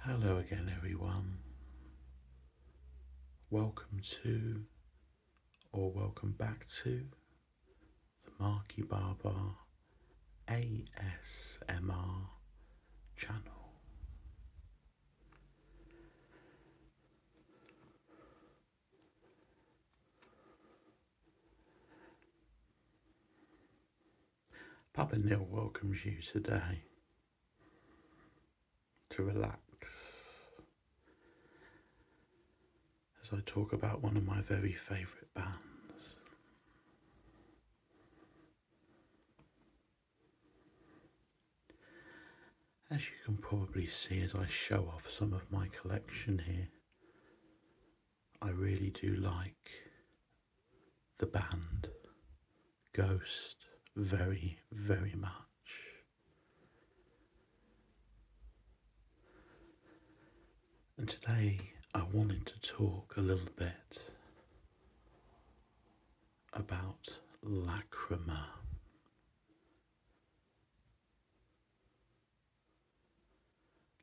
Hello again, everyone. Welcome to, or welcome back to, the Marky Barber ASMR channel. Papa Neil welcomes you today to relax as I talk about one of my very favourite bands. As you can probably see as I show off some of my collection here, I really do like the band Ghost very, very much. And today I wanted to talk a little bit about Lacrima.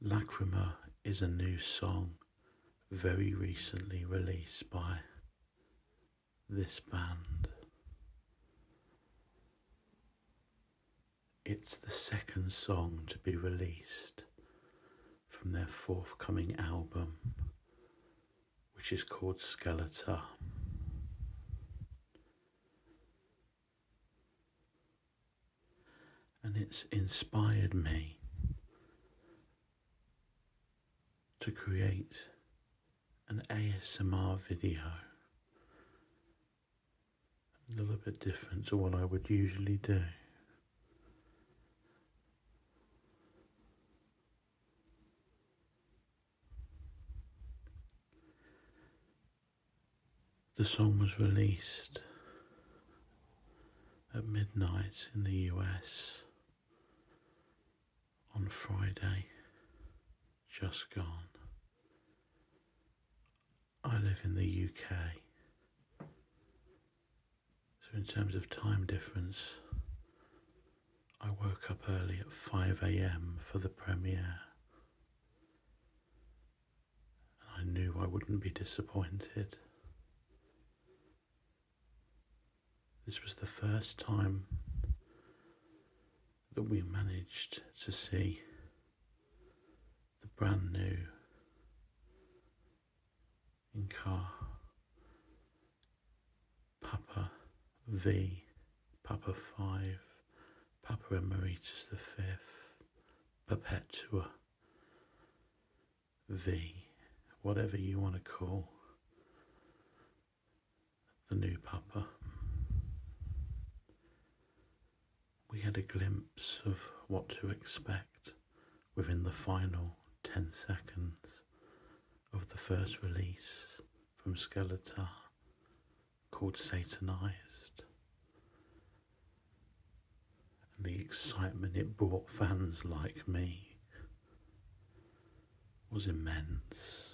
Lacrima is a new song very recently released by this band. It's the second song to be released from their forthcoming album, which is called Skeletor. And it's inspired me to create an ASMR video, a little bit different to what I would usually do. The song was released at midnight in the US on Friday, just gone. I live in the UK, so in terms of time difference, I woke up early at 5 a.m. for the premiere. And I knew I wouldn't be disappointed. This was the first time that we managed to see the brand new in-car Papa V, Papa 5, Papa Emeritus the Fifth, Perpetua V, whatever you want to call the new Papa. We had a glimpse of what to expect within the final 10 seconds of the first release from Skeletor, called Satanized. And the excitement it brought fans like me was immense.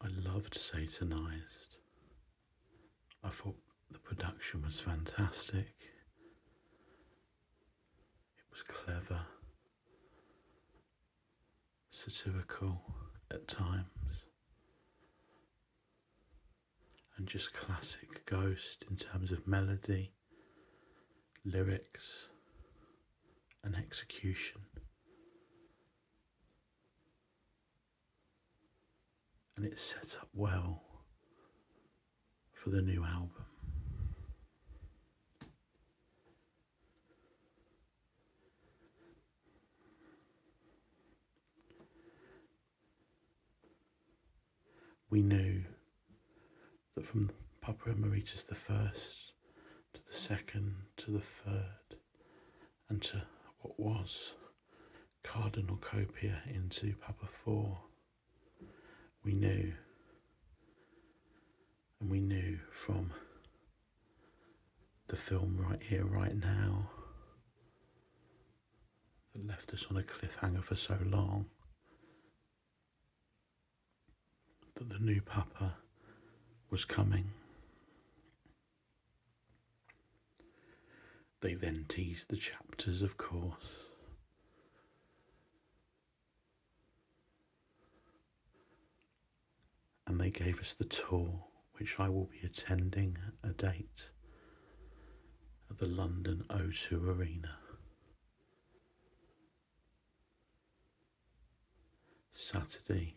I loved Satanized. I thought the production was fantastic. It was clever, satirical at times, and just classic Ghost in terms of melody, lyrics, and execution. And it set up well for the new album. We knew that from Papa Emeritus the First to the second to the third and to what was Cardinal Copia into Papa 4, we knew, and we knew from the film Right Here, Right Now, that left us on a cliffhanger for so long, that the new Papa was coming. They then teased the chapters, of course. And they gave us the tour, which I will be attending a date at the London O2 Arena. Saturday,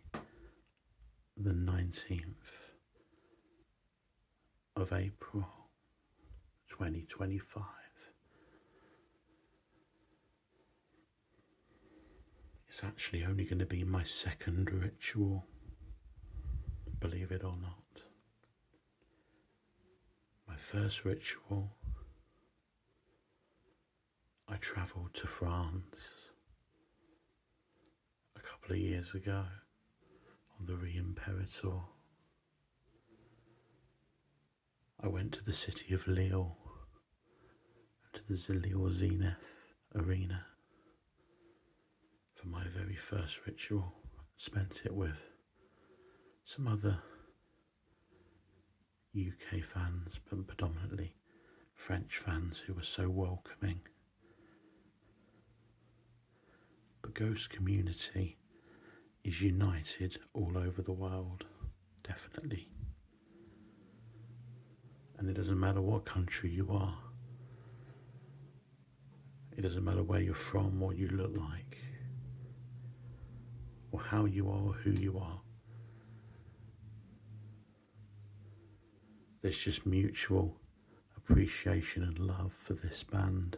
the 19th of April, 2025. It's actually only going to be my second ritual, believe it or not. My first ritual, I travelled to France a couple of years ago on the Re-Imperator. I went to the city of Lille, to the Lille Zenith Arena for my very first ritual. Spent it with some other UK fans, but predominantly French fans who were so welcoming. The ghost community is united all over the world, definitely. And it doesn't matter what country you are. It doesn't matter where you're from, what you look like, or how you are, or who you are. There's just mutual appreciation and love for this band.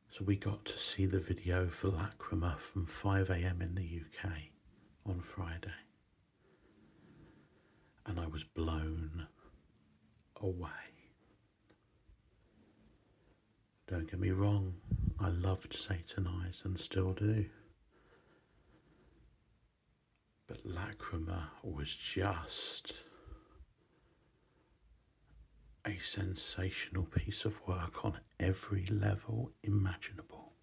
So we got to see the video for Lacrima from 5 AM in the UK on Friday. And I was blown away. Don't get me wrong, I loved Satanize and still do. But Lacrima was just a sensational piece of work on every level imaginable.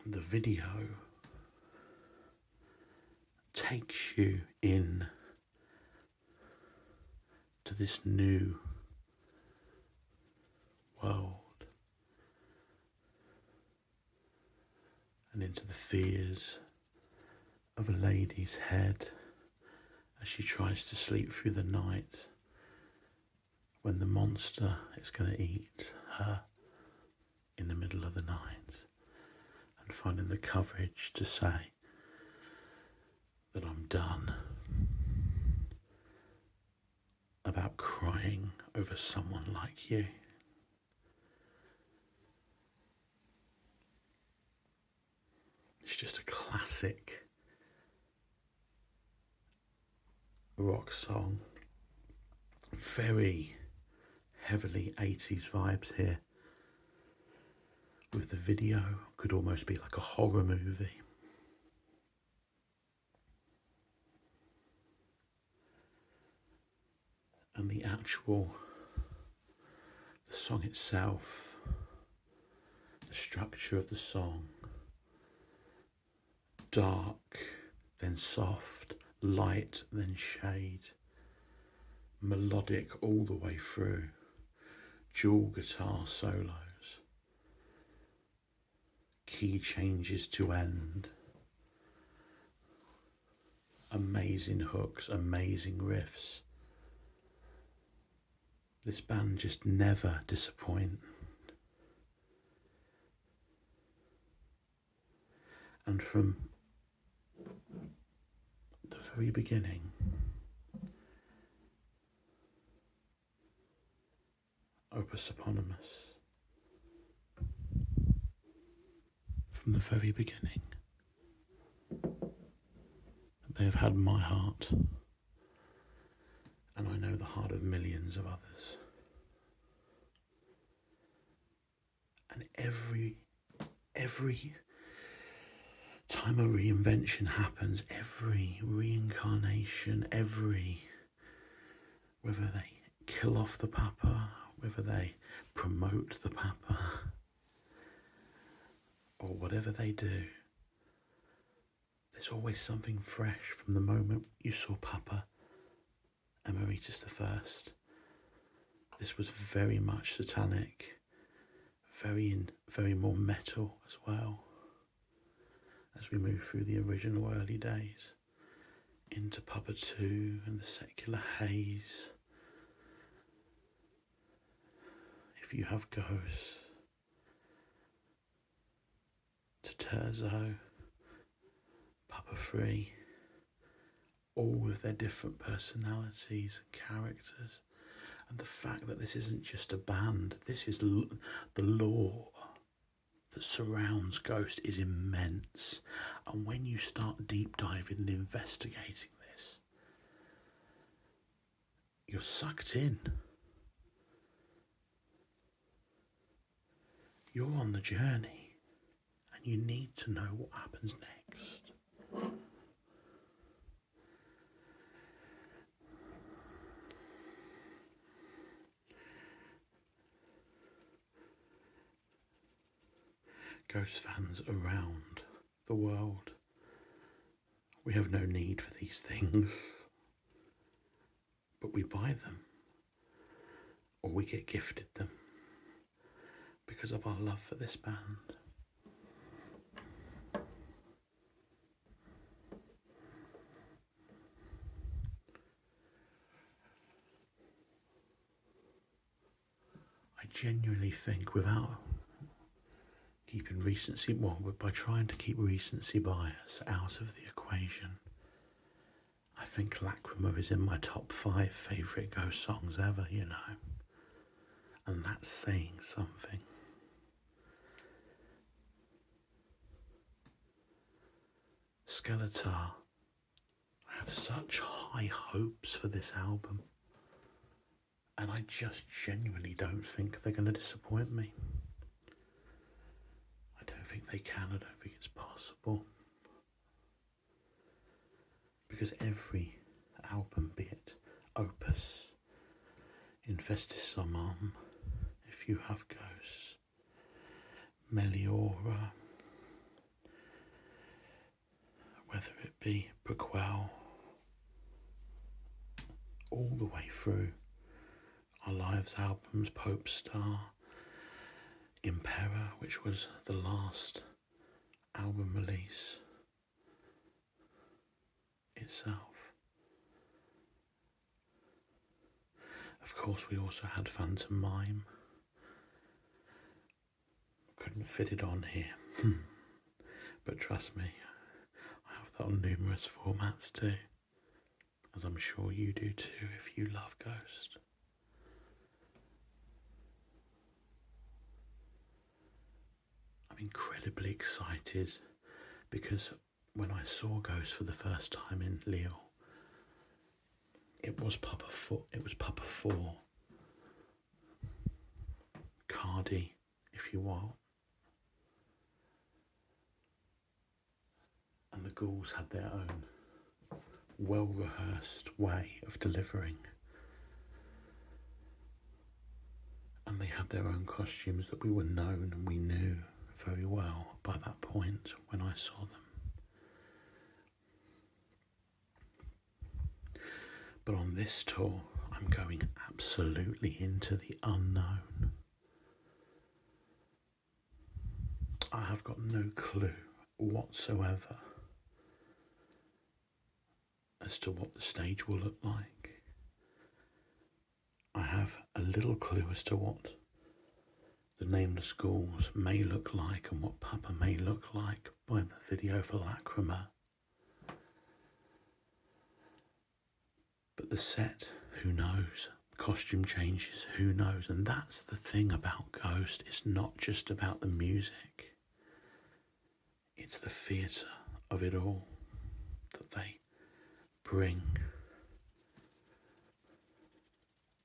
The video takes you in to this new world and into the fears of a lady's head as she tries to sleep through the night when the monster is going to eat her in the middle of the night, and finding the courage to say that I'm done about crying over someone like you. It's just a classic rock song, very heavily 80s vibes here, with the video could almost be like a horror movie. And the song itself, the structure of the song, dark, then soft, light, then shade, melodic all the way through, dual guitar solos, key changes to end, amazing hooks, amazing riffs. This band just never disappoint. And from the very beginning, Opus Eponymous, from the very beginning, they have had my heart, and I know the heart of millions of others. And every time a reinvention happens, every reincarnation, whether they kill off the Papa, whether they promote the Papa, or whatever they do, there's always something fresh from the moment you saw Papa Emeritus I. This was very much satanic, very more metal as well, as we move through the original early days into Papa 2 and the secular haze. If you have ghosts, to Terzo, Papa 3, all with their different personalities and characters, and the fact that this isn't just a band, this is the lore that surrounds Ghost is immense. And when you start deep diving and investigating this, you're sucked in. You're on the journey, and you need to know what happens next. Ghost fans around the world, we have no need for these things, but we buy them, or we get gifted them, because of our love for this band. I genuinely think, without keeping recency, by trying to keep recency bias out of the equation, I think Lacrima is in my top 5 favourite Ghost songs ever, you know. And that's saying something. Skeletor, I have such high hopes for this album, and I just genuinely don't think they're going to disappoint me. I don't think they can, I don't think it's possible. Because every album, be it Opus, Infestis Summum, If You Have Ghosts, Meliora, whether it be Prequel, all the way through our Lives albums, Pope Star, Impera, which was the last album release itself. Of course, we also had Phantom Mime. Couldn't fit it on here, but trust me, I have that on numerous formats too, as I'm sure you do too if you love Ghost. I'm incredibly excited because when I saw Ghost for the first time in Lille, it was Papa 4, Cardi, if you want. And the Ghouls had their own well-rehearsed way of delivering. And they had their own costumes that we were known and we knew very well by that point when I saw them. But on this tour, I'm going absolutely into the unknown. I have got no clue whatsoever as to what the stage will look like. I have a little clue as to what the Nameless Ghouls may look like and what Papa may look like by the video for Lacrima. But the set, who knows? Costume changes, who knows? And that's the thing about Ghost. It's not just about the music. It's the theatre of it all that they bring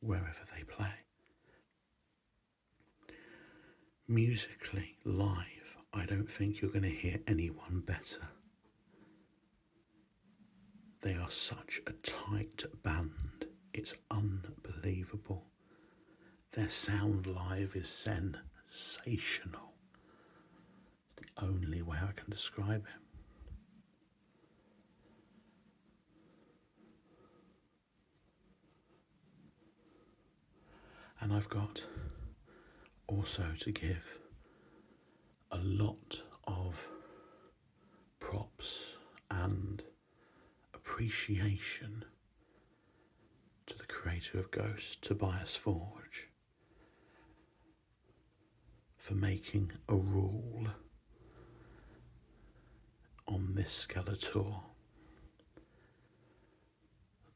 wherever they play. Musically, live, I don't think you're going to hear anyone better. They are such a tight band, it's unbelievable. Their sound live is sensational. It's only way I can describe it. And I've got also to give a lot of props and appreciation to the creator of Ghost, Tobias Forge, for making a rule on this Skeletor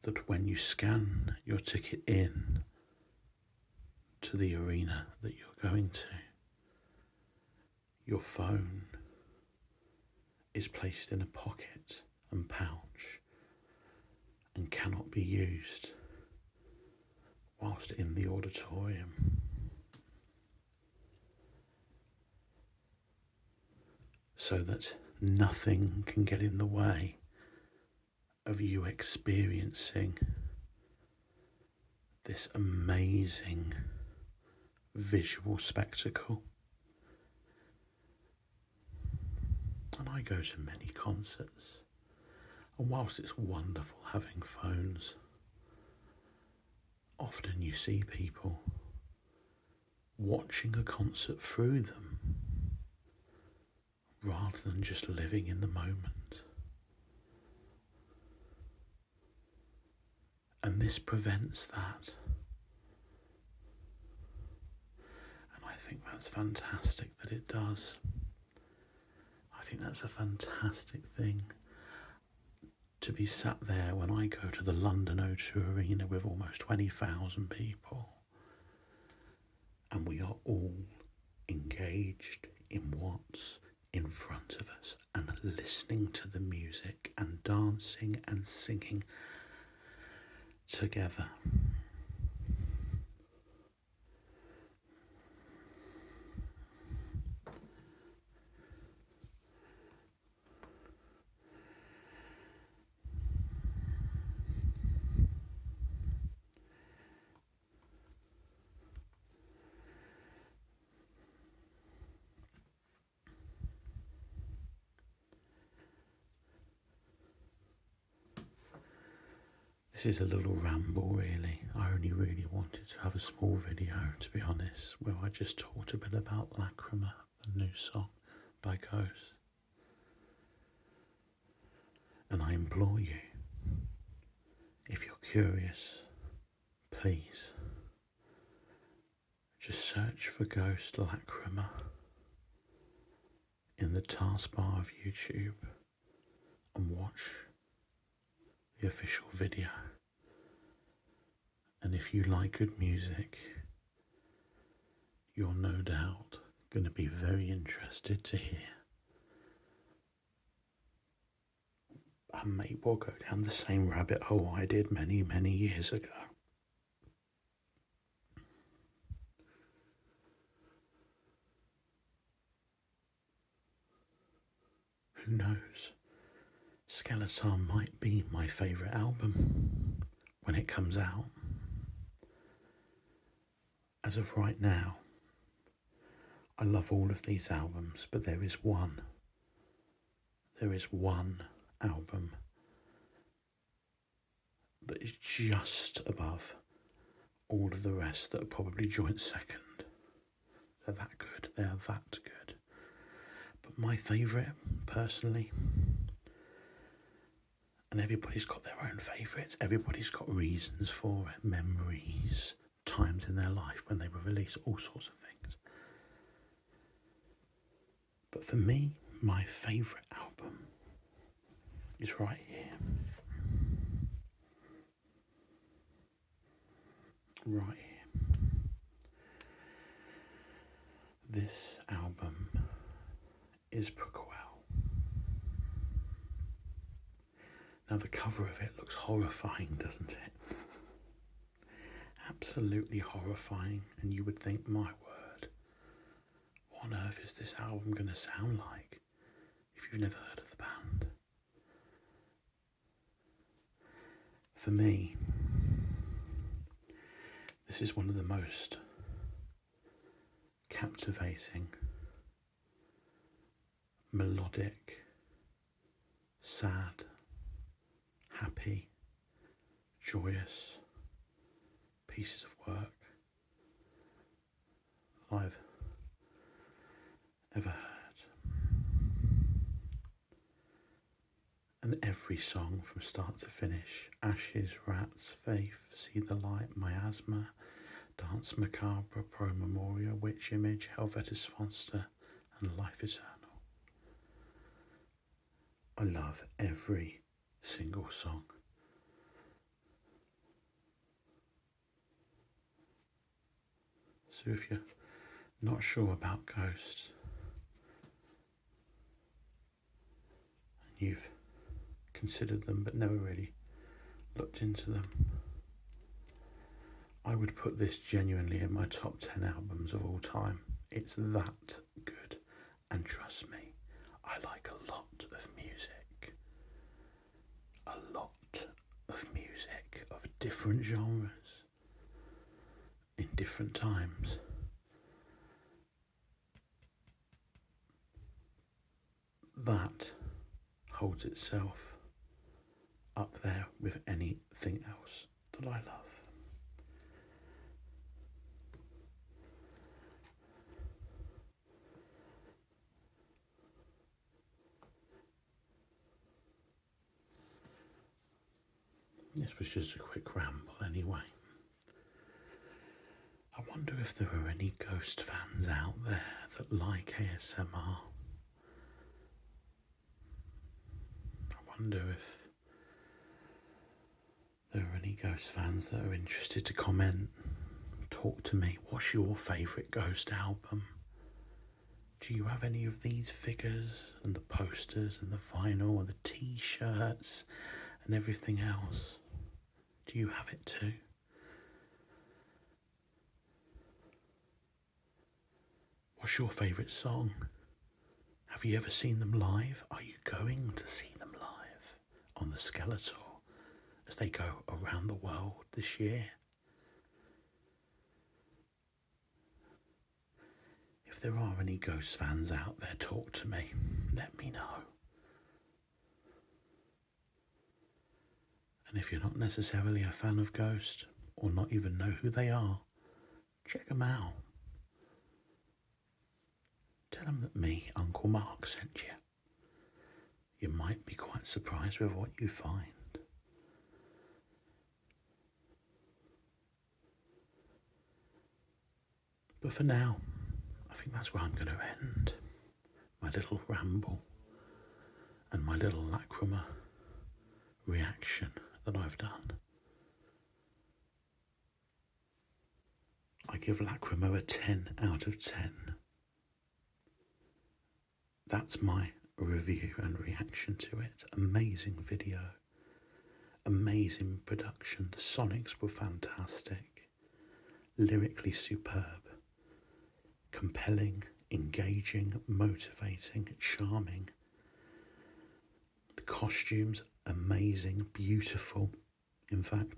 that when you scan your ticket in to the arena that you're going to, your phone is placed in a pocket and pouch and cannot be used whilst in the auditorium. So that nothing can get in the way of you experiencing this amazing visual spectacle. And I go to many concerts, and whilst it's wonderful having phones, often you see people watching a concert through them rather than just living in the moment. And this prevents that. And I think that's fantastic that it does. I think that's a fantastic thing to be sat there when I go to the London O2 Arena with almost 20,000 people, and we are all engaged in what's in front of us and listening to the music and dancing and singing together. This is a little ramble really. I only really wanted to have a small video, to be honest, where I just talked a bit about Lacrima, the new song by Ghost. And I implore you, if you're curious, please just search for Ghost Lacrima in the taskbar of YouTube and watch the official video. And if you like good music, you're no doubt going to be very interested to hear. And maybe we'll go down the same rabbit hole I did many, many years ago. Who knows? Skeletor might be my favourite album when it comes out. As of right now, I love all of these albums, but there is one album that is just above all of the rest that are probably joint second. They're that good. They are that good. But my favourite, personally, and everybody's got their own favourites, everybody's got reasons for it, memories, times in their life when they were released, all sorts of things. But for me, my favourite album is right here. Right here. This album is Prequel. Now the cover of it looks horrifying, doesn't it? Absolutely horrifying, and you would think, my word, what on earth is this album going to sound like if you've never heard of the band? For me, this is one of the most captivating melodic, sad, happy, joyous pieces of work I've ever heard. And every song from start to finish, Ashes, Rats, Faith, See the Light, Miasma, Dance Macabre, Pro Memoria, Witch Image, Helvetus Foster, and Life Eternal. I love every single song. So if you're not sure about ghosts, and you've considered them but never really looked into them, I would put this genuinely in my top 10 albums of all time. It's that good, and trust me, I like a lot of music. A lot of music of different genres in different times. That holds itself up there with anything else that I love. This was just a quick ramble anyway. I wonder if there are any ghost fans out there that like ASMR. I wonder if there are any ghost fans that are interested to comment, talk to me. What's your favourite ghost album? Do you have any of these figures and the posters and the vinyl and the t-shirts and everything else? Do you have it too? What's your favourite song? Have you ever seen them live? Are you going to see them live on the Skeletor as they go around the world this year? If there are any ghost fans out there, talk to me. Let me know. And if you're not necessarily a fan of Ghost, or not even know who they are, check them out. Tell them that me, Uncle Mark, sent you. You might be quite surprised with what you find. But for now, I think that's where I'm going to end my little ramble and my little Lacrima reaction that I've done. I give Lacrima a 10 out of 10. That's my review and reaction to it. Amazing video, amazing production. The sonics were fantastic, lyrically superb, compelling, engaging, motivating, charming. The costumes, amazing, beautiful, in fact,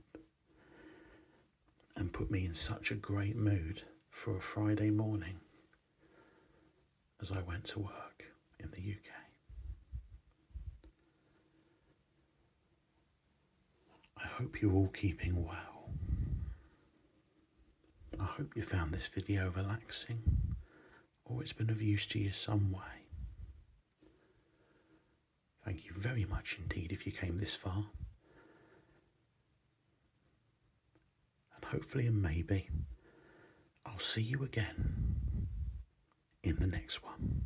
and put me in such a great mood for a Friday morning as I went to work in the UK. I hope you're all keeping well. I hope you found this video relaxing, or it's been of use to you some way. Thank you very much indeed if you came this far. And hopefully and maybe I'll see you again in the next one.